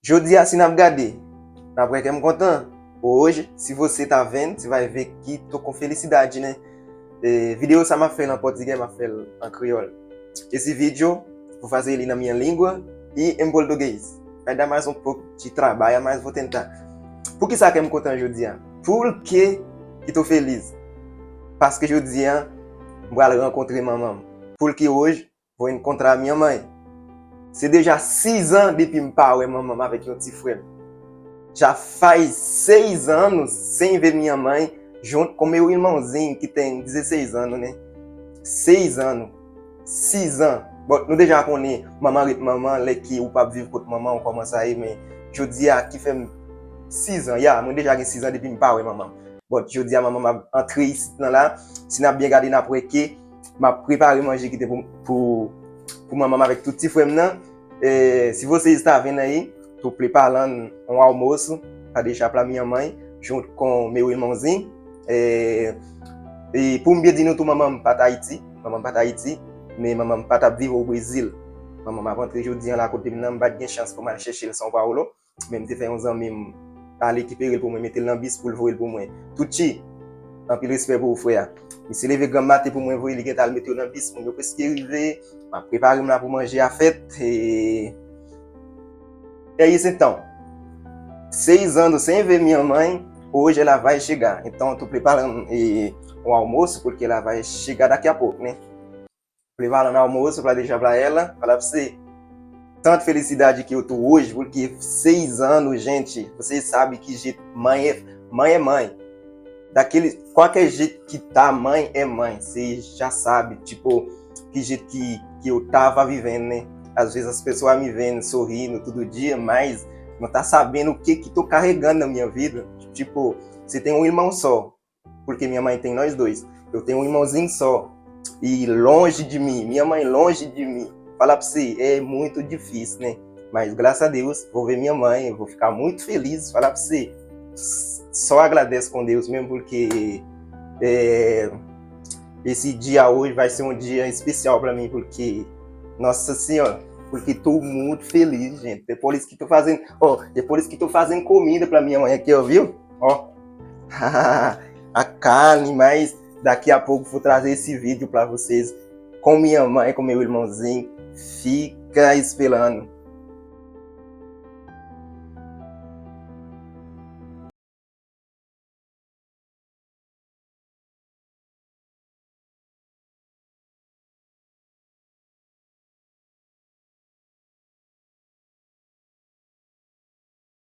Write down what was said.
Jodi assim na gade. Na que me contando. Hoje, se você tá vendo, você vai ver que tô com felicidade, né? Vídeo ça m'a fait en portugais, m'a fait en crioulo. Esse vídeo vou fazer ele na minha língua e em português. Vai dar mais um pouco de trabalho, mas vou tentar. Por que ça que me contando Jodi? Por que tô feliz? Parce que Jodi vou rencontrer mamãe. Porque hoje vou encontrar minha mãe. C'est déjà 6 ans depuis que je parle maman avec mon petit frère. Já faz 6 anos sem ver minha mãe junto com meu irmãozinho que tem 16 anos, né? 6 anos. 6 anos. Bon, nous déjà connaissons maman qui ou pas vivre contre maman, on commence à y mais je dis à qui fait 6 ans. Yeah, moi déjà 6 ans depuis que je parle maman. Bon, je dis à maman m'a entré ici là, si n'a bien gardé n'a que m'a préparé manger qui était pour maman avec tout petit frère nan. Se você está vendo aí, estou preparando um almoço para deixar para minha mãe, junto com meu irmãozinho. E por me dizer que mamãe para Tahiti, mas mamãe para vivre au Brésil. Mamãe m'a rentré aujourd'hui là côté nan, pas de chance pour aller chercher le São Paulo, même te fait uns amis aller récupérer pour me mettre dans bus pour le voler pour moi. Tout chi, en plus respect pour frère. Mais se lever grand matin pour moi voler il est mettre dans bus pour me presque arriver. M'a préparé pour manger à fête e é isso então. 6 anos sem ver minha mãe, hoje ela vai chegar. Então eu tô preparando um almoço porque ela vai chegar daqui a pouco, né? Preparando almoço para deixar para ela, falar para você. Tanta felicidade que eu tô hoje, porque 6 anos, gente, vocês sabem que jeito mãe é mãe. Daquele qualquer jeito que tá, mãe é mãe. Vocês já sabem, tipo, que jeito que eu tava vivendo, né? Às vezes as pessoas me vendo sorrindo todo dia, mas não tá sabendo o que tô carregando na minha vida. Tipo, você tem um irmão só, porque minha mãe tem nós dois. Eu tenho um irmãozinho só e longe de mim, minha mãe longe de mim. Falar pra você, é muito difícil, né? Mas graças a Deus, vou ver minha mãe, vou ficar muito feliz. Falar pra você, só agradeço com Deus mesmo, porque esse dia hoje vai ser um dia especial para mim, porque, nossa senhora, porque tô muito feliz, gente. Depois que tô fazendo comida para minha mãe aqui, ó, viu? Ó, a carne, mas daqui a pouco vou trazer esse vídeo para vocês com minha mãe, com meu irmãozinho. Fica esperando.